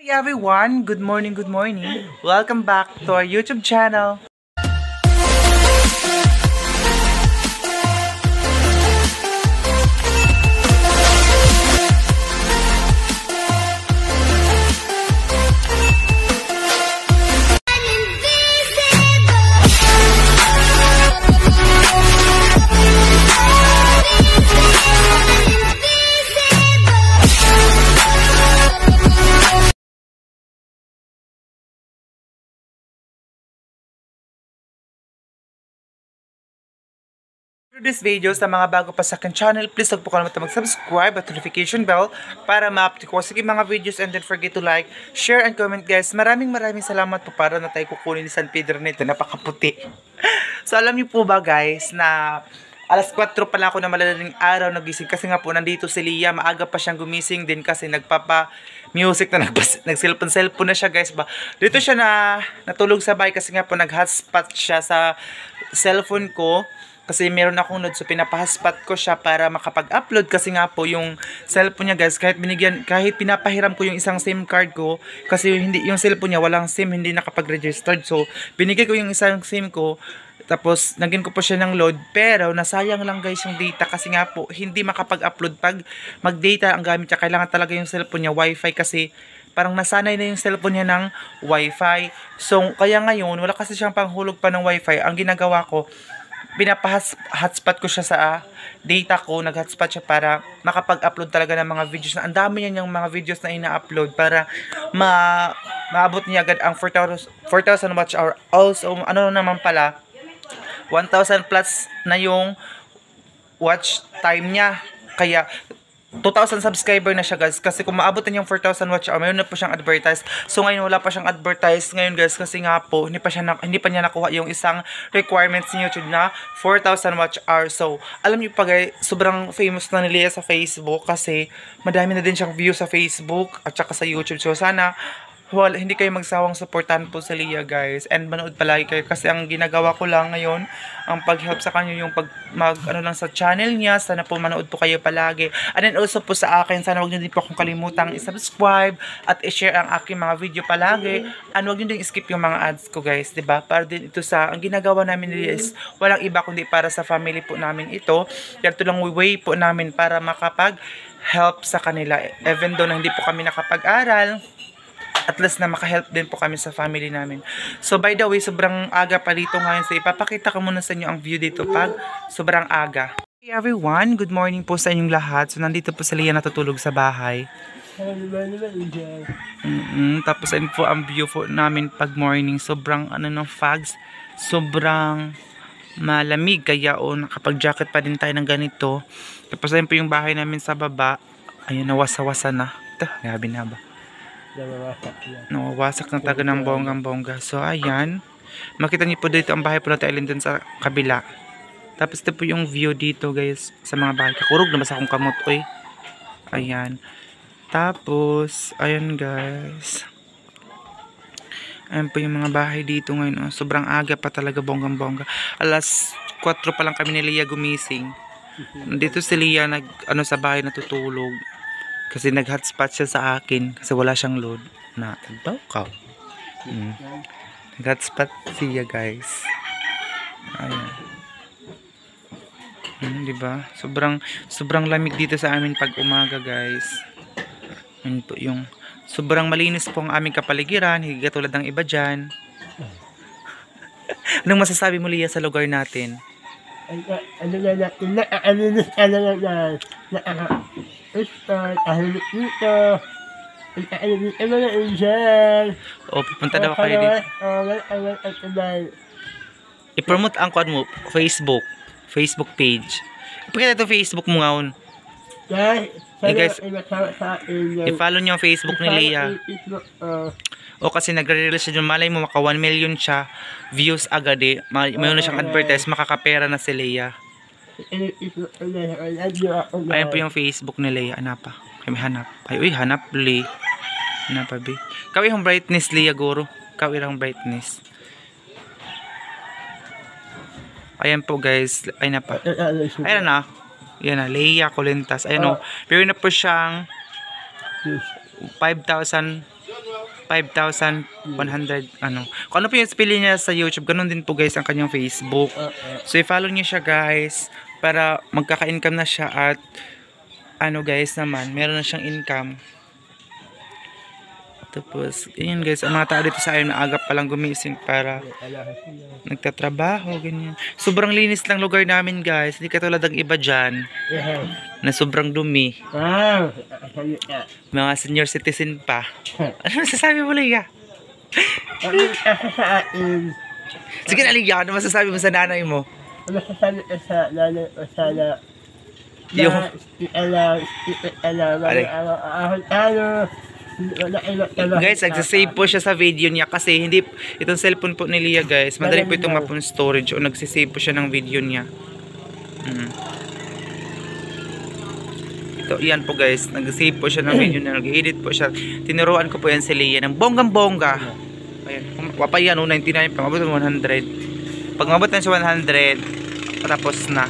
Hey everyone, good morning, good morning. Welcome back to our YouTube channel. For this video, sa mga bago pa sa akin channel, please huwag po kalimutan mag-subscribe at notification bell para ma-update ko sa mga videos, and don't forget to like, share, and comment guys. Maraming salamat po para na tayo kukunin ni San Pedro nito. Napakaputi. So alam niyo po ba guys na alas 4 pa lang ako na malalaking araw nagising kasi nga po nandito si Lia. Maaga pa siyang gumising din kasi nagpapa-music na nag-cellphone na siya guys ba. Dito siya natulog sa bahay kasi nga po nag-hotspot siya sa cellphone ko. Kasi meron akong load, so pinapa-hotspot ko siya para makapag-upload kasi nga po yung cellphone niya guys, kahit pinapahiram ko yung isang SIM card ko kasi yung cellphone niya walang SIM, hindi nakapag-registered. So binigay ko yung isang SIM ko, tapos nagin ko po siya ng load, pero nasayang lang guys yung data kasi nga po hindi makapag-upload pag mag-data ang gamit niya. Kailangan talaga yung cellphone niya wifi kasi parang nasanay na yung cellphone niya ng wifi. So kaya ngayon wala kasi siyang panghulog pa ng wifi. Ang ginagawa ko, pinapa-hotspot ko siya sa data ko, nag-hotspot siya para makapag-upload talaga ng mga videos na ang dami niya yung mga videos na ina-upload para maabot niya agad ang 4,000 watch hour. Also, ano naman pala, 1,000 plus na yung watch time niya. Kaya 2,000 subscriber na siya guys, kasi kung maabot na yung 4,000 watch hour, mayroon na po siyang advertise. So ngayon wala pa siyang advertise ngayon guys kasi nga po hindi pa niya nakuha yung isang requirements ni YouTube na 4,000 watch hour. So alam niyo pa guys, sobrang famous na ni Lia sa Facebook kasi madami na din siyang view sa Facebook at saka sa YouTube. So sana hindi kayo magsawang supportan po sa Lia guys, and manood palagi kayo kasi ang ginagawa ko lang ngayon ang pag-help sa kanya yung ano lang sa channel niya. Sana po manood po kayo palagi, and then also po sa akin, sana wag niyo din po akong kalimutang i-subscribe at i-share ang aking mga video palagi, and wag niyo din skip yung mga ads ko guys, diba? Para din ito ang ginagawa namin is walang iba kundi para sa family po namin ito. Ito lang way po namin para makapag-help sa kanila, even though na hindi po kami nakapag-aral, at least na makahelp din po kami sa family namin. So by the way, sobrang aga pa dito ngayon. So ipapakita ko muna sa inyo ang view dito pag sobrang aga. Hey everyone, good morning po sa inyong lahat. So nandito po si Lia natutulog sa bahay. Tapos ayun po ang view po namin pag morning. Sobrang ng fogs. Sobrang malamig. Kaya nakapag-jacket pa din tayo ng ganito. Tapos ayun po yung bahay namin sa baba. Ayun, nawasa-wasa na. Ito, gabi na ba? Nawawasak na taga ng bonggang-bongga. So ayan, makita niyo po dito ang bahay po natin alin dun sa kabila. Tapos ito po yung view dito guys sa mga bahay. Kakurog na basta akong kamot oy. Ayan. Tapos ayan guys, ayan po yung mga bahay dito ngayon. Sobrang aga pa talaga, bonggang-bongga. Alas 4 pa lang kami ni Lia gumising. Dito si Lia sa bahay natutulog. Kasi nag-hotspot siya sa akin kasi wala siyang load na tagbaw. Nag-hotspot siya guys. Ayan. Diba? Sobrang lamig dito sa amin pag umaga guys. Ayan po yung sobrang malinis po ang aming kapaligiran, hindi katulad ng iba dyan. Anong masasabi mo Lia sa lugar natin? Pupunta daw kayo dito. I-promote ang kuan mo, Facebook page. Ipakita ito Facebook mo ngayon. Guys, i-follow nyo ang Facebook ni Lia. Kasi nagre-release siya dun, malay mo maka 1 million siya views agad mayroon na siyang advertise, makakapera na si Lia. Ayan po yung Facebook ni Lia. Anapa kami hanap. Uy, hanap Lia. Hanap bi. Kaway yung brightness Lia guro. Kaway lang brightness. Ayan po guys. Ayan na pa. Ayan na. Yan na, Lia Colintas. Ayan o. Pero na po siyang 5,000 5,100 ano. Kung ano po yung spelling niya sa YouTube, ganun din po guys ang kanyang Facebook. So i-follow niyo siya guys para magkaka-income na siya at ano guys naman, meron na siyang income. Tapos, yun guys, ang mga tao dito sa amin maaga palang gumising para nagtatrabaho, ganyan. Sobrang linis lang lugar namin guys, hindi katulad ng iba dyan na sobrang dumi. Mga senior citizen pa. Ano masasabi mo, Leia? Sige na, Leia, ano masasabi mo sa nanay mo? Masasabi ko sa nanay ko sana Yung... Guys, nagsasave po siya sa video niya kasi hindi, itong cellphone po ni Leia guys, madali po itong mapun storage o nagsisave po siya ng video niya. Ito, yan po guys, nagsisave po siya ng video niya, nag-edit po siya. Tinuruan ko po yan si Leia ng bonggang-bongga. Ayan, wapay yan, 99 pa, mabot ng 100. Pag mabot na siya 100, patapos na.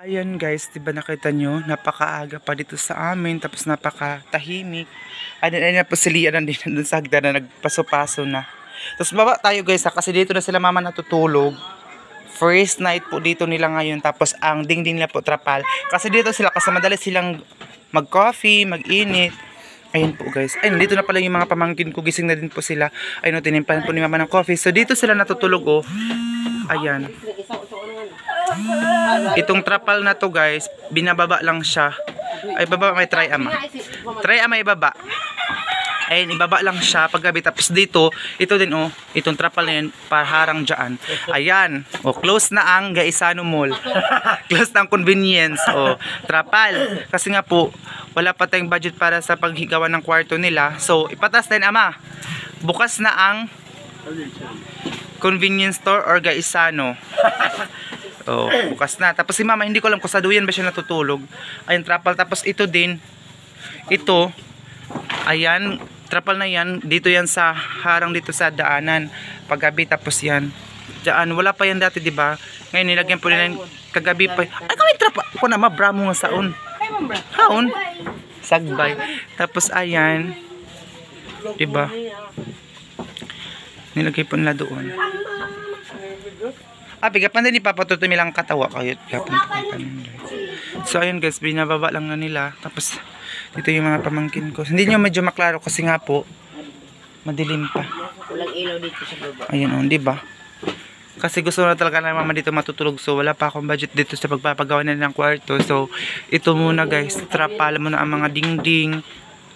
Ayan guys, diba nakita nyo, napakaaga pa dito sa amin, tapos napakatahimik. Ayan po si Leia nandun sa hagdan na nagpaso-paso na. Tapos baba tayo guys kasi dito na sila mama natutulog. First night po dito nila ngayon, tapos ang dingding nila po trapal. Kasi dito sila, kasi madali silang mag-coffee, mag-init. Ayun po guys, ayun dito na pala yung mga pamangkin ko, gising na din po sila. Ayun o, tinimpan po ni mama ng coffee. So dito sila natutulog oh. Ayan. Itong trapal na to guys, binababa lang siya. Ay baba, may try ama. Try ama ibaba. Ayun, ibaba lang siya paggabi. Tapos dito, ito din oh, itong trapal na yun, parharang dyan. Ayan, oh, close na ang Gaisano Mall. Close na ang convenience. Oh, trapal. Kasi nga po, wala pa tayong budget para sa paghigawa ng kwarto nila. So, ipatas din ama. Bukas na ang convenience store or Gaisano. Oh, bukas na. Tapos si mama, hindi ko alam kung sa duyan ba siya natutulog. Ayun, trapal. Tapos ito din. Ito. Ayan, trapal na yan. Dito yan sa harang dito sa daanan. Paggabi, tapos yan. Diyan, wala pa yan dati, di ba? Ngayon, nilagyan po nila kagabi pa. Ay, kami trapal. Ako na, mabramo nga saon. Haon. Sagbay. Tapos, ayan. Di ba? Nilagay po nila doon. Pigapan din ipapatuto nilang katawa kayo. So ayun guys, binababa lang na nila. Tapos dito yung mga pamangkin ko. Hindi nyo medyo maklaro kasi nga po madilim pa. Walang ilaw dito sa baba. Ayun oh, di ba? Kasi gusto na talaga na mama dito matutulog. So wala pa akong budget dito sa pagpapagawa nila ng kwarto. So ito muna guys, trapal muna ang mga dingding.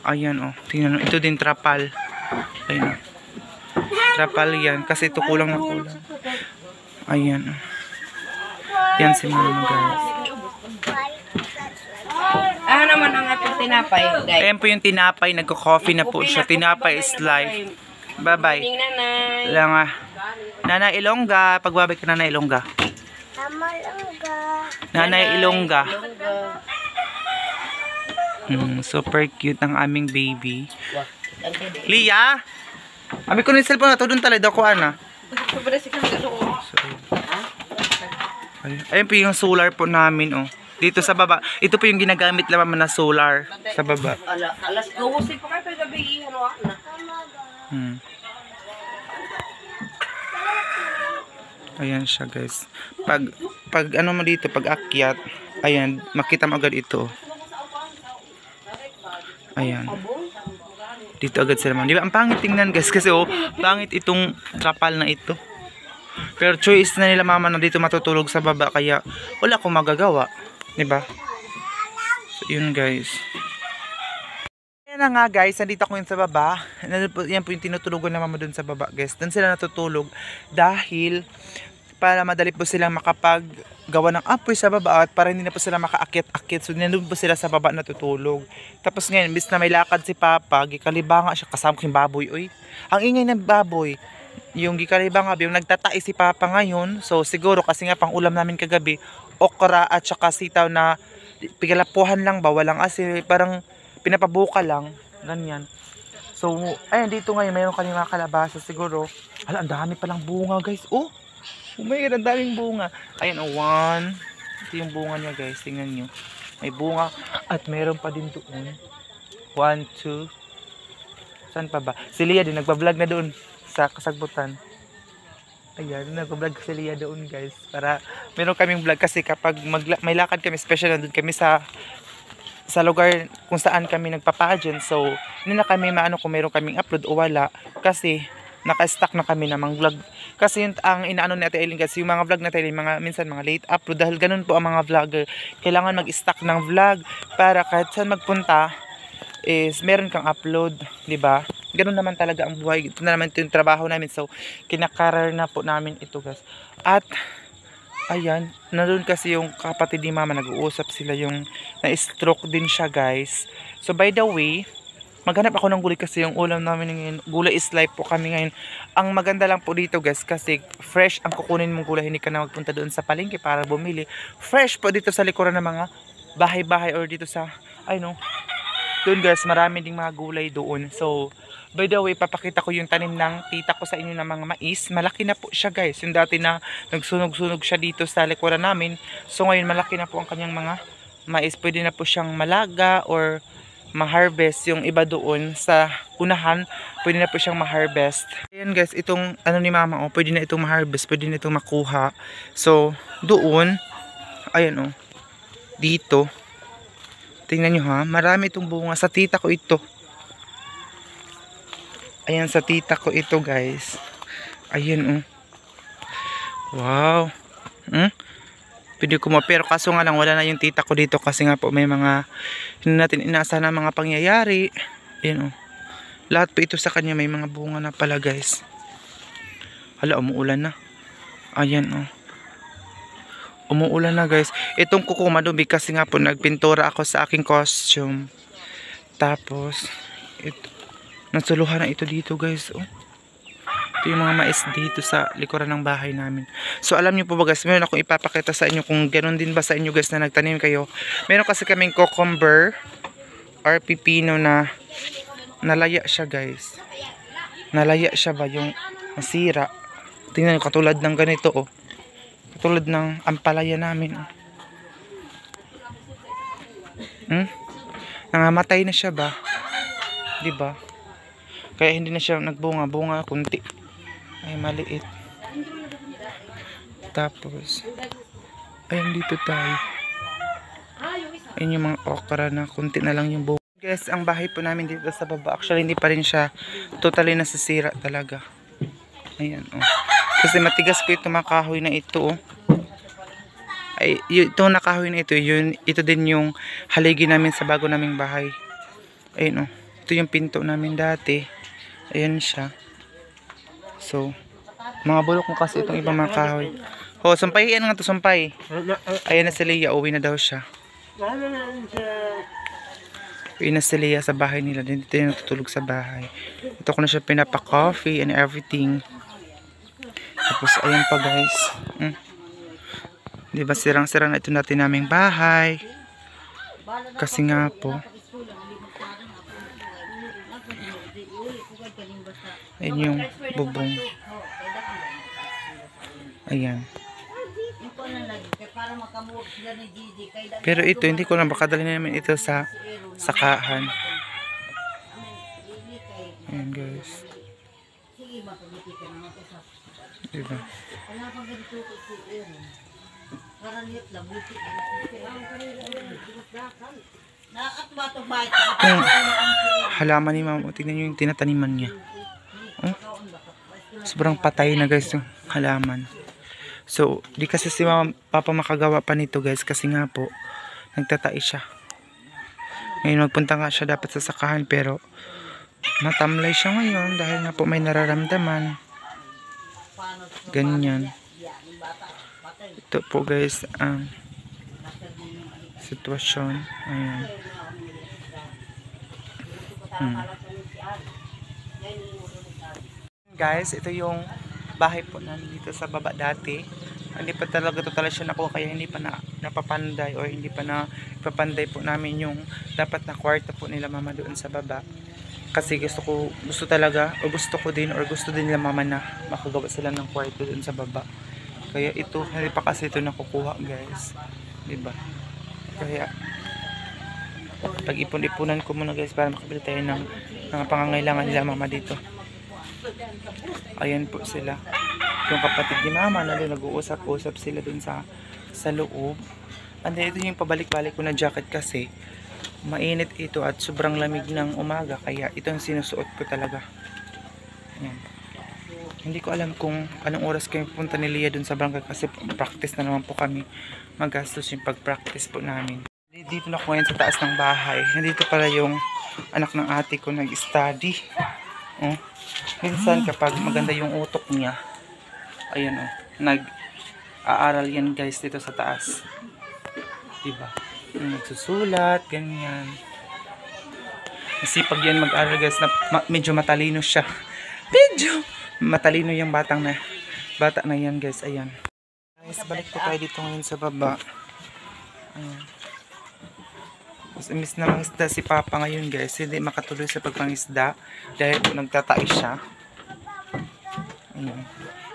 Ayan oh, tingnan mo. Ito din trapal. Ayun oh. Trapal yan kasi ito kulang na kulang. Ayan. Yan si mama guys. Naman ang ating tinapay, guys. Ayan po yung tinapay. Nagko-coffee na po siya. Tinapay is life. Bye-bye. Nanay. Lang Nanay Ilongga. Pagbabay ka Nanay Ilongga. Nanay Ilongga. Super cute ang aming baby. Leia! Abi ko na yung cellphone na to. Doon talaga ako ana. Ayun po yung solar po namin oh. Dito sa baba. Ito po yung ginagamit naman na solar sa baba. Alas 12 pa kayo gabi ano na. Ayan siya guys. Pag ano mo dito, pag akyat, ayan, makita mo agad ito. Ayan. Dito agad sila man. Di ba? Ang pangit tingnan guys kasi oh, pangit itong trapal na ito. Pero choice na nila mama na dito matutulog sa baba kaya wala akong magagawa. Di ba? So yun guys. Yan na nga guys, nandito ako yun sa baba. Yan po yung tinutulogan na mama dun sa baba guys. Dun sila natutulog dahil para madali po silang makapaggawa ng apoy sa baba at para hindi na po sila makaakyat-akyat. So nandun po sila sa baba natutulog. Tapos ngayon, bis na may lakad si Papa, gikalibanga siya kasama ko yung baboy. Uy, ang ingay ng baboy. Yung gikalibanga, yung nagtatai si Papa ngayon. So siguro kasi nga pang ulam namin kagabi, okra at saka sitaw na pigalapuhan lang ba, walang asin, parang pinapabuka lang, ganyan. So, ayun dito ngayon, mayroon kami mga kalabasa siguro. Hala, ang dami palang bunga guys. Oh my God, ang daming bunga. Ayun, oh, one. Ito yung bunga niya guys, tingnan nyo. May bunga at mayroon pa din doon. 1, 2. Saan pa ba? Si Lia din, nagpa-vlog na doon sa Kasagbutan. Ayan, nagpa-vlog si Lia doon guys. Para meron kaming vlog kasi kapag may lakad kami, special nandun kami sa lugar kung saan kami nagpa-pageant. So, hindi na kami maano kung meron kaming upload o wala. Kasi, naka-stack na kami na mga vlog. Kasi yung, ang inaano ni Ate Eileen kasi yung mga vlog na tayo, minsan mga late upload. Dahil ganun po ang mga vlogger. Kailangan mag-stack ng vlog para kahit saan magpunta, is meron kang upload, di ba? Ganun naman talaga ang buhay. Ito na naman ito yung trabaho namin. So, kinakarar na po namin ito, guys. At, ayan, nandun kasi yung kapatid ni Mama, nag-uusap sila yung na-stroke din siya, guys. So, by the way, maghanap ako ng gulay kasi yung ulam namin ngayon. Gulay is life po kami ngayon. Ang maganda lang po dito, guys, kasi fresh ang kukunin mong gulay. Hindi ka na magpunta doon sa palengke para bumili. Fresh po dito sa likuran ng mga bahay-bahay or dito sa, doon guys, marami ding mga gulay doon. So, by the way, papakita ko yung tanim ng tita ko sa inyo ng mga mais. Malaki na po siya guys. Yung dati na nagsunog-sunog siya dito sa likuran namin. So, ngayon malaki na po ang kanyang mga mais. Pwede na po siyang malaga or ma-harvest. Yung iba doon sa unahan, pwede na po siyang ma-harvest. Ayan guys, itong ano ni Mama, pwede na itong ma-harvest. Pwede na itong makuha. So, doon, ayan dito. Tingnan nyo ha, marami itong bunga. Sa tita ko ito. Ayan, sa tita ko ito guys. Ayan Wow. Pwede ko pero kaso nga lang wala na yung tita ko dito kasi nga po may mga hindi natin inaasahan na mga pangyayari. Ayan Lahat po ito sa kanya may mga bunga na pala guys. Hala, umuulan na. Ayan umuulan na guys. Itong kuko madumi kasi nga po nagpintura ako sa aking costume. Tapos ito, nasuluhan na ito dito guys. Ito yung mga mais dito sa likuran ng bahay namin. So alam niyo po ba guys, meron akong ipapakita sa inyo kung ganoon din ba sa inyo guys na nagtanim kayo. Meron kasi kaming cucumber or pipino na nalaya siya guys. Nalaya siya ba yung nasira. Tingnan niyo katulad ng ganito Tulad ng ampalaya namin. Nangamatay na siya ba? 'Di ba? Kaya hindi na siya nagbunga kunti. Ay maliit. Tapos ayun dito tayo. Ayun yung mga okra na kunti na lang yung bunga. Guys, ang bahay po namin dito sa baba. Actually hindi pa rin siya totally nasisira talaga. Ayan Kasi matigas po ito mga kahoy na ito Ay, ito na kahoy na ito, ito din yung haligi namin sa bago naming bahay. Ayun ito yung pinto namin dati. Ayan siya. So, mga bulok mo kasi itong ibang mga kahoy. Sumpay, yan nga to, sumpay. Ayan na si Leia, uwi na daw siya. Uwi na si Leia sa bahay nila. Dito yung natutulog sa bahay. Ito ko na siya pinapa-coffee and everything. Tapos ayan pa guys. Diba sirang-sirang na ito natin naming bahay. Kasi nga po. Ayan yung bubong. Ayan. Pero ito hindi ko na makadali namin ito sa sakahan. Ayan guys. Diba? Yung halaman ni Mama, tingnan nyo yung tinataniman niya. Sobrang patay na guys yung halaman. So, di kasi si Papa makagawa pa nito guys kasi nga po, nagtatai siya. Ngayon magpunta nga siya dapat sa sakahan pero natamlay siya ngayon dahil nga po may nararamdaman. Ganyan. Ito po guys ang sitwasyon. Ayan. Guys, ito yung bahay po namin dito sa baba dati. Hindi pa talaga total siya nakuha kaya hindi pa napapanday or hindi pa napapanday po namin yung dapat na kwarto po nila Mama doon sa baba. Kasi gusto talaga o gusto ko din or gusto din nila Mama na makagawa sila ng kwarto doon sa baba. Kaya ito, hindi pa kasi ito nakukuha guys. Diba? Kaya Pag-ipon-ipunan ko muna guys para makabili tayo ng mga pangangailangan nila mama dito. Ayan po sila. Yung kapatid ni mama na doon nag-uusap-usap sila doon sa loob. And then ito yung pabalik-balik ko na jacket kasi mainit ito at sobrang lamig ng umaga kaya ito ang sinusuot ko talaga. Ayan. Hindi ko alam kung anong oras kayo pupunta ni Lia doon sa barangay kasi practice na naman po kami. Magastos yung pag-practice po namin. Dito na ko ngayon sa taas ng bahay. Nandito pala yung anak ng ate ko nag-study. Oh. Minsan kapag maganda yung utok niya, ayan oh, nag-aaral yan guys dito sa taas. Diba? Nagsusulat, ganyan. Masipag yan mag-aaral guys na medyo matalino siya. Medyo matalino yung bata na yan guys. Ayan. Guys, balik po tayo dito ngayon sa baba. Ayan. Mas imbis na mangisda si Papa ngayon guys, hindi makatuloy sa pagpangisda dahil po nagtatais siya. Ayan.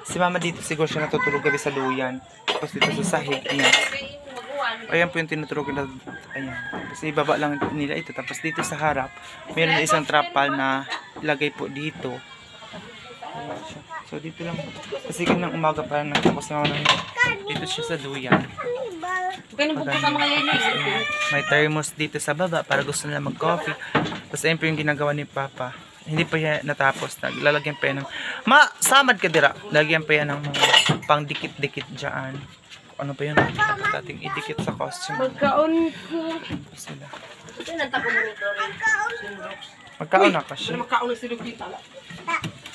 Si Mama dito siguro siya natutulog gabi sa luyan. Tapos dito sa sahig. Ayan. Ayan po yung tinutulog na. Ayan. Kasi ibaba lang nila ito. Tapos dito sa harap, meron isang trapal na ilagay po dito. Ayan siya. So dito lang. Kasi kanang umaga pa lang nagtapos na naman. Dito siya sa luyan. May thermos dito sa baba para gusto nila mag-coffee. Tapos ayun po yung ginagawa ni Papa. Hindi pa yan natapos. Naglalagyan pa yan ng... samad ka dira. Lagyan pa yan ng mga pang dikit-dikit dyan. Ano pa yun? Dating idikit sa costume. Magkaon ko. Sila. Magkaon na kasi. Magkaon na si Lupita.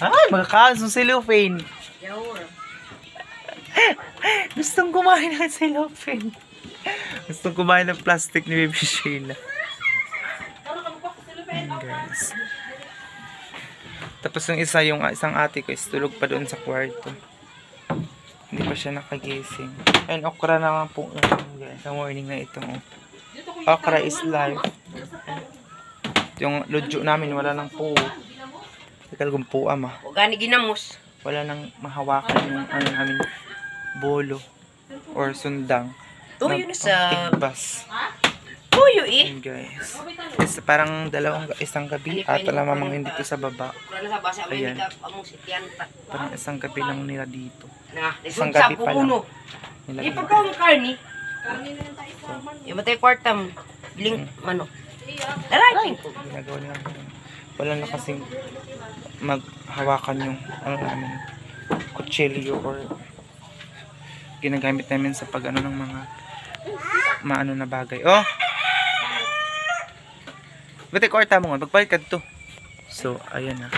Ay, magkakaon sa cellophane. Gustong kumain ng cellophane. Gustong kumain ng plastic ni Baby Sheila. Ayan guys. Tapos yung isang ate ko is tulog pa doon sa kwarto. Hindi pa siya nakagising. And okra naman po guys. Sa morning na ito. Okra is life. Yung ludyo namin wala nang po. Tikal kong po ama. Gani ginamos. Wala nang mahawakan yung ano namin bolo or sundang. Tuyo na sa... Tigbas. Tuyo Ayan guys. Is parang isang gabi at alamang dito sa baba. Ayan. Parang isang gabi lang nila dito. Isang gabi pa lang. Ipagkaw ng karni. Yung matay kwartam. Biling manok. Daray! Ginagawa nila. Wala na kasing maghawakan yung ano namin kutsilyo or ginagamit namin sa pag ano ng mga maano na bagay. Oh! Buti kwarta mo nga. Pagpalit ka dito. So, ayan na.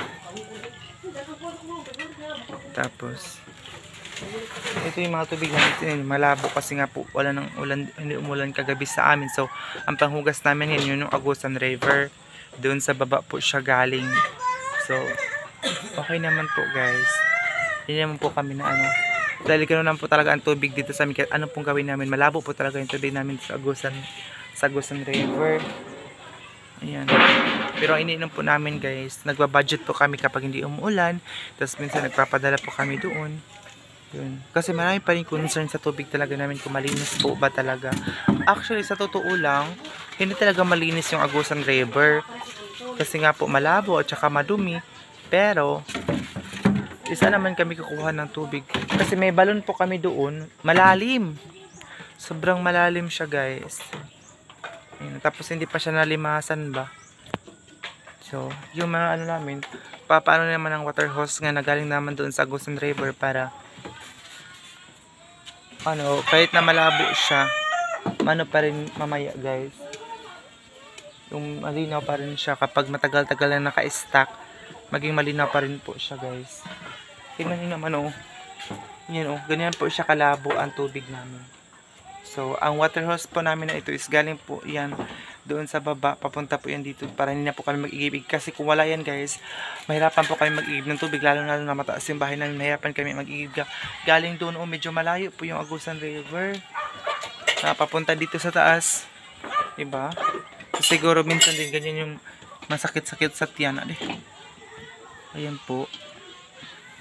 Tapos, ito yung mga tubig namin. Malabo kasi nga po wala nang ulan, hindi umulan kagabi sa amin. So, ang panghugas namin yun yung Agusan River. Doon sa baba po siya galing. So, okay naman po guys. Hindi naman po kami na ano. Dahil ganoon naman po talaga ang tubig dito sa amin. Kaya ano pong gawin namin? Malabo po talaga yung tubig namin sa Agusan River. Ayan. Pero ang iniinom po namin guys, nagbabudget po kami kapag hindi umuulan. Tapos minsan nagpapadala po kami doon. Yun. Kasi marami pa rin concern sa tubig talaga namin kung malinis po ba talaga. Actually, sa totoo lang, hindi talaga malinis yung Agusan River. Kasi nga po malabo at saka madumi. Pero, isa naman kami kukuha ng tubig. Kasi may balon po kami doon. Malalim. Sobrang malalim siya guys. Ayan. Tapos hindi pa siya nalimasan ba. So, yung mga ano namin, paano naman ang water hose nga na galing naman doon sa Agusan River para ano, kahit na malabo siya, ano pa rin mamaya guys. Yung malinaw pa rin siya kapag matagal-tagal na naka-stack, maging malinaw pa rin po siya guys. Tingnan niyo naman oh. Yan oh, ganyan po siya kalabo ang tubig namin. So, ang water hose po namin na ito is galing po yan doon sa baba. Papunta po yan dito para hindi na po kami mag-igibig. Kasi kung wala yan guys, mahirapan po kami mag-igib ng tubig. Lalo na mataas yung bahay namin, mahirapan kami mag-igib. Galing doon oh, medyo malayo po yung Agusan River. Papunta dito sa taas. Diba? So, siguro minsan din ganyan yung masakit-sakit sa tiyan. Ayan po.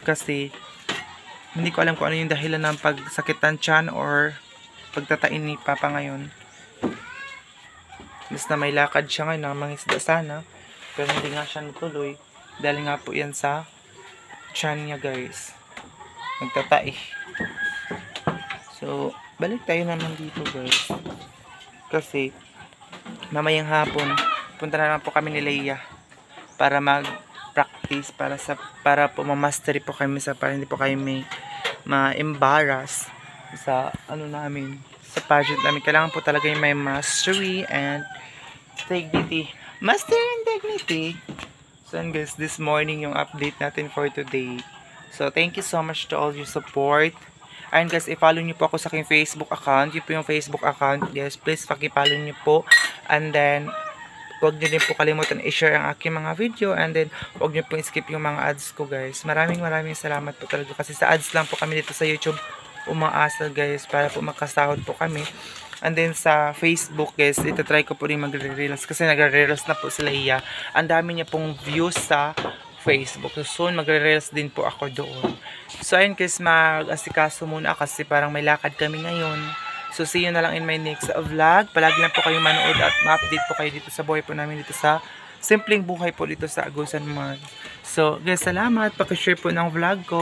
Kasi hindi ko alam kung ano yung dahilan ng pagsakit ng tiyan or pagtatain ni Papa ngayon. Mas na may lakad siya ngayon na mangisda sana. Pero hindi nga siya natuloy. Dahil nga po yan sa tiyan niya guys. Nagtatai. So, balik tayo naman dito guys. Kasi, mamayang hapon, punta na lang po kami ni Leia para mag-practice para po ma-mastery po kami para hindi po kayo may ma-embarrass sa namin, sa pageant namin. Kailangan po talaga yung may mastery and dignity. Mastery and dignity. So guys, this morning yung update natin for today. So thank you so much to all your support. And guys, i-follow nyo po ako sa aking Facebook account. Yun po yung Facebook account. Yes, please paki-follow nyo po. And then, huwag nyo din po kalimutan i-share ang aking mga video. And then, huwag nyo po i-skip yung mga ads ko guys. Maraming salamat po talaga. Kasi sa ads lang po kami dito sa YouTube umaasa guys. Para po makasahod po kami. And then sa Facebook guys, itatry ko po rin magre-reels. Kasi nagre-reels na po sila iya. Ang dami niya pong views sa Facebook. So soon magre-reels din po ako doon. So ayun guys, mag-asikaso muna kasi parang may lakad kami ngayon. So see you na lang in my next vlog. Palagi lang po kayo manood at ma-update po kayo dito sa buhay po namin dito sa simpleng buhay po dito sa Agusan Mall. So guys, salamat. Paki-share po ng vlog ko.